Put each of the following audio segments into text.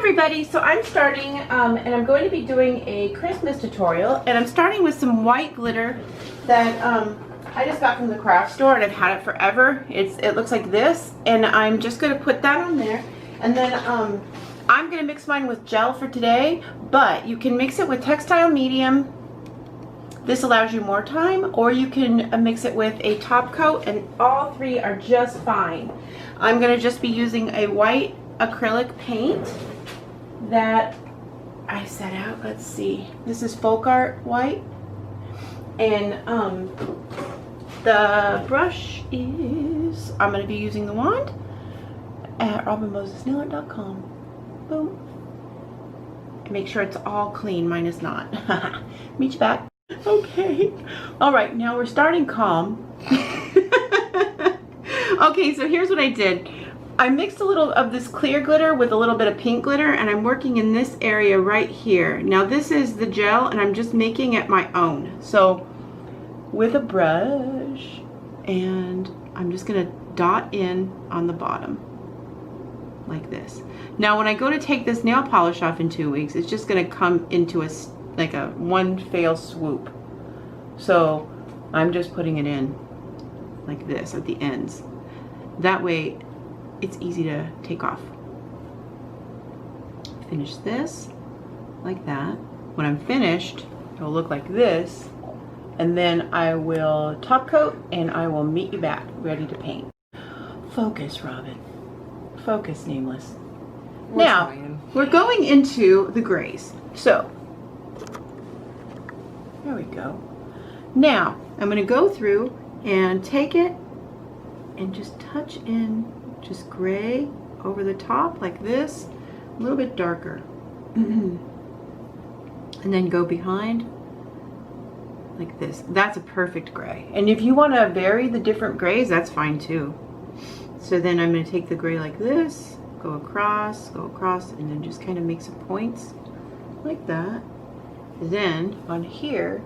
everybody, so I'm starting and I'm going to be doing a Christmas tutorial, and I'm starting with some white glitter that I just got from the craft store and I've had it forever. It looks like this, and I'm just going to put that on there, and then I'm going to mix mine with gel for today, but you can mix it with textile medium. This allows you more time, or you can mix it with a top coat, and all three are just fine. I'm going to just be using a white acrylic paint that I set out. Let's see, this is Folk Art white, and the brush is, I'm going to be using the wand at nailart.com. Boom. And make sure it's all clean. Mine is not. Meet you back. Okay. All right, now we're starting calm. Okay, so here's what I did. I mixed a little of this clear glitter with a little bit of pink glitter, and I'm working in this area right here. Now this is the gel, and I'm just making it my own. So with a brush, and I'm just gonna dot in on the bottom like this. Now when I go to take this nail polish off in 2 weeks, it's just gonna come into a like a one fail swoop. So I'm just putting it in like this at the ends. That way it's easy to take off. Finish this like that. When I'm finished, it'll look like this, and then I will top coat and I will meet you back ready to paint. Focus, Robin. Focus, Nameless. Now, we're going into the grays. So, there we go. Now, I'm going to go through and take it and just touch in just gray over the top like this, a little bit darker. And then go behind like this. That's a perfect gray. And if you want to vary the different grays, that's fine too. So then I'm going to take the gray like this, go across, and then just kind of make some points like that. Then on here,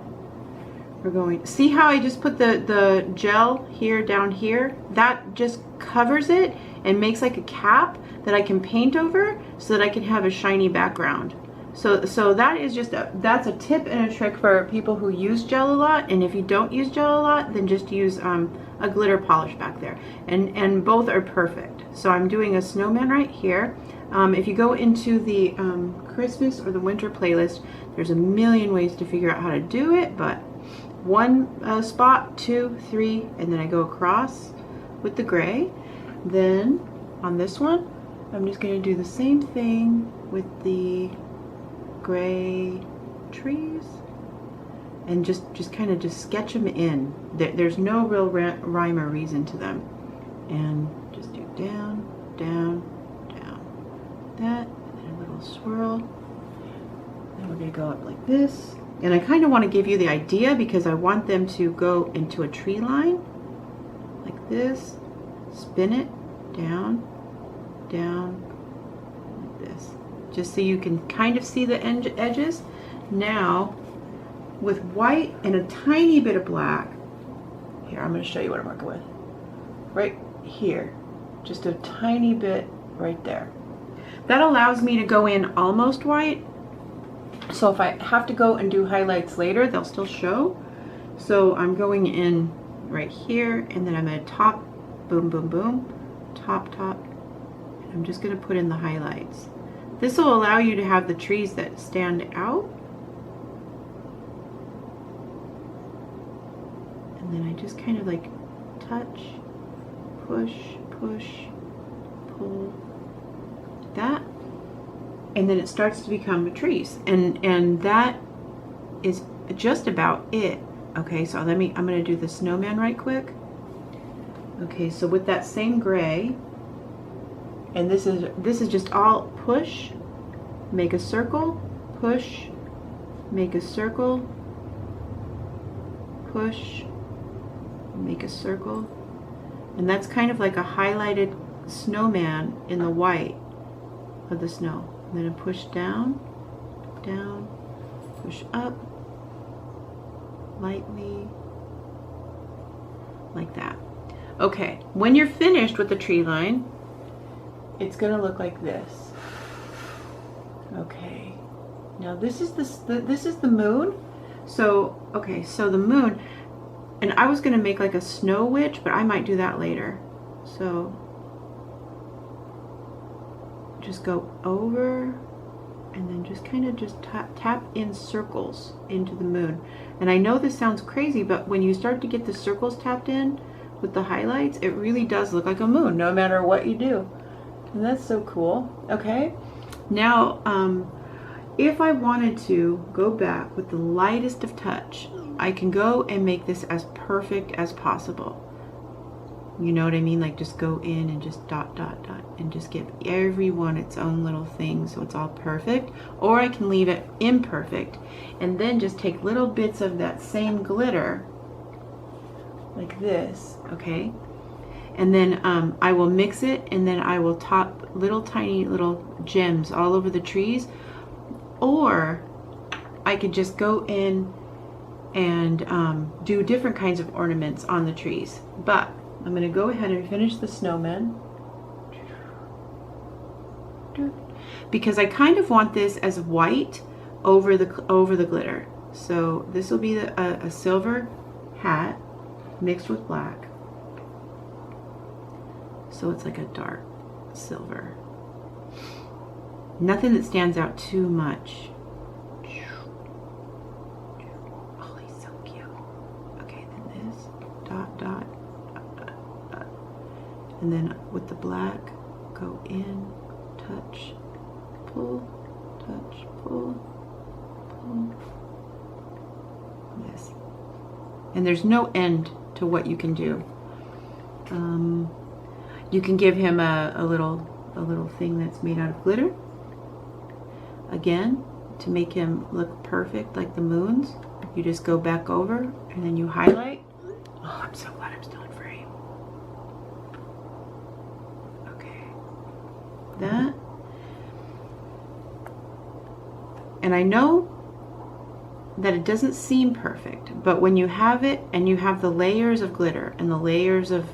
we're going, see how I just put the gel here down here? That just covers it and makes like a cap that I can paint over so that I can have a shiny background. So that is just that's a tip and a trick for people who use gel a lot. And if you don't use gel a lot, then just use a glitter polish back there, and both are perfect. So I'm doing a snowman right here. If you go into the Christmas or the winter playlist, there's a million ways to figure out how to do it, but one spot, 2, 3, and then I go across with the gray. Then on this one, I'm just going to do the same thing with the gray trees, and just kind of just sketch them in. There's no real rhyme or reason to them, and just do down, down, down, that, and then a little swirl. Then we're going to go up like this, and I kind of want to give you the idea because I want them to go into a tree line like this, spin it down, down, like this, just so you can kind of see the edges. Now with white and a tiny bit of black, here I'm going to show you what I'm working with right here, just a tiny bit right there. That allows me to go in almost white, so if I have to go and do highlights later, they'll still show. So I'm going in right here, and then I'm going to top, boom, boom, boom, top, top, and I'm just going to put in the highlights. This will allow you to have the trees that stand out. And then I just kind of like touch, push, push, pull, like that. And then it starts to become trees. And that is just about it. Okay, so I'm gonna do the snowman right quick. Okay, so with that same gray, and this is just all push, make a circle, push, make a circle, push, make a circle. And that's kind of like a highlighted snowman in the white of the snow. I'm going to push down, down, push up, lightly, like that. Okay, when you're finished with the tree line, it's going to look like this. Okay, now this is the moon. So okay, so the moon, and I was gonna make like a snow witch, but I might do that later. So just go over and then just kind of just tap in circles into the moon. And I know this sounds crazy, but when you start to get the circles tapped in with the highlights, it really does look like a moon no matter what you do. And that's so cool. Okay, now if I wanted to go back with the lightest of touch, I can go and make this as perfect as possible. You know what I mean? Like just go in and just dot, dot, dot, and just give every one its own little thing so it's all perfect. Or I can leave it imperfect and then just take little bits of that same glitter like this, okay? And then I will mix it, and then I will top little tiny little gems all over the trees. Or I could just go in and do different kinds of ornaments on the trees. But I'm going to go ahead and finish the snowman because I kind of want this as white over the glitter. So this will be a silver hat mixed with black. So it's like a dark silver. Nothing that stands out too much. Oh, he's so cute. Okay, then this dot, dot. And then with the black, go in, touch, pull, touch, pull, pull. Yes. And there's no end to what you can do. You can give him a little thing that's made out of glitter. Again, to make him look perfect like the moons, you just go back over and then you highlight. Oh, I'm so glad I'm still in frame. Okay. That. And I know that it doesn't seem perfect, but when you have it and you have the layers of glitter and the layers of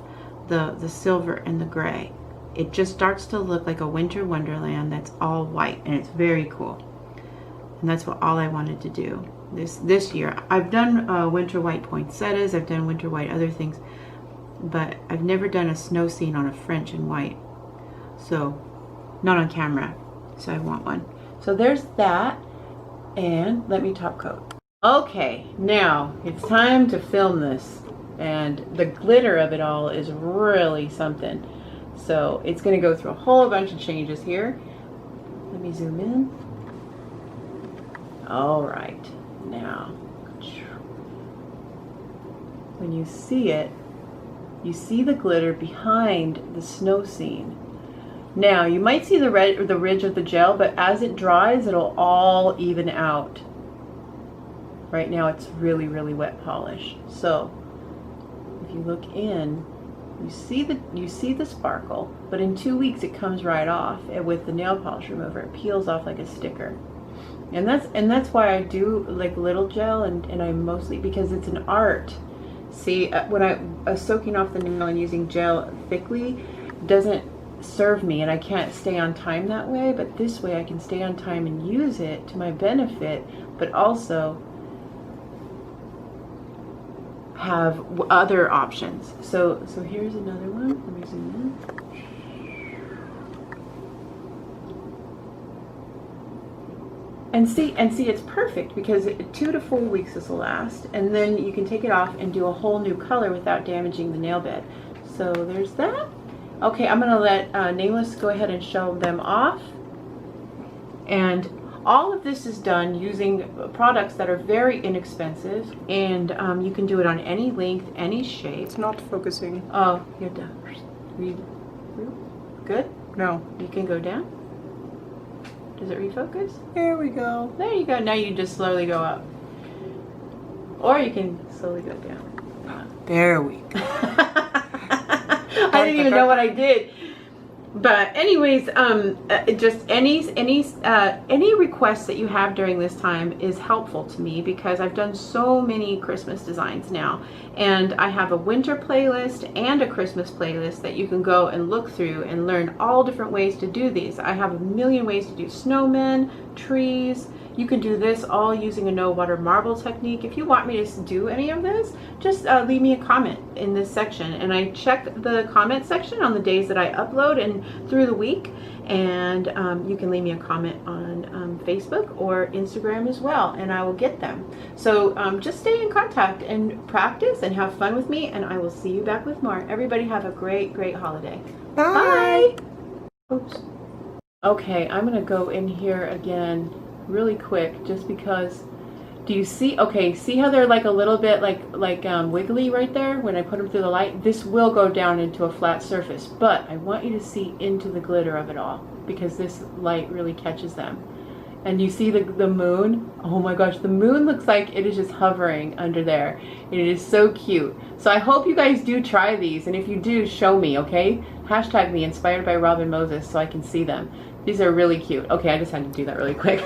the silver and the gray, it just starts to look like a winter wonderland that's all white, and it's very cool. And that's what all I wanted to do this year. I've done winter white poinsettias, I've done winter white other things, but I've never done a snow scene on a French and white. So, not on camera. So I want one. So there's that, and let me top coat. Okay, now it's time to film this, and the glitter of it all is really something. So it's going to go through a whole bunch of changes here. Let me zoom in. All right, now when you see it, you see the glitter behind the snow scene. Now you might see the ridge of the gel, but as it dries, it'll all even out. Right now it's really, really wet polish. So if you look in, you see the sparkle, but in 2 weeks it comes right off, and with the nail polish remover it peels off like a sticker. And that's why I do like little gel, and I mostly, because it's an art. See, when I soaking off the nail and using gel thickly doesn't serve me, and I can't stay on time that way, but this way I can stay on time and use it to my benefit, but also have other options. So here's another one. Let me zoom in. And see, it's perfect because 2 to 4 weeks this will last, and then you can take it off and do a whole new color without damaging the nail bed. So there's that. Okay, I'm gonna let Nameless go ahead and show them off. And all of this is done using products that are very inexpensive, and you can do it on any length, any shape. It's not focusing. Oh, you're done. Good? No. You can go down. Does it refocus? There we go. There you go. Now you just slowly go up. Or you can slowly go down. There we go. I didn't even know what I did. But anyways, just any requests that you have during this time is helpful to me because I've done so many Christmas designs now, and I have a winter playlist and a Christmas playlist that you can go and look through and learn all different ways to do these. I have a million ways to do snowmen, trees. You can do this all using a no water marble technique. If you want me to do any of this, just leave me a comment in this section, and I check the comment section on the days that I upload and through the week, and you can leave me a comment on Facebook or Instagram as well, and I will get them. So just stay in contact and practice and have fun with me, and I will see you back with more. Everybody have a great holiday. Bye. Oops. Okay, I'm gonna go in here again really quick just because. Do you see? Okay, see how they're like a little bit like wiggly right there when I put them through the light? This will go down into a flat surface, but I want you to see into the glitter of it all because this light really catches them. And you see the moon? Oh my gosh, the moon looks like it is just hovering under there. It is so cute. So I hope you guys do try these, and if you do, show me, okay? Hashtag me, inspired by Robin Moses, so I can see them. These are really cute. Okay, I just had to do that really quick.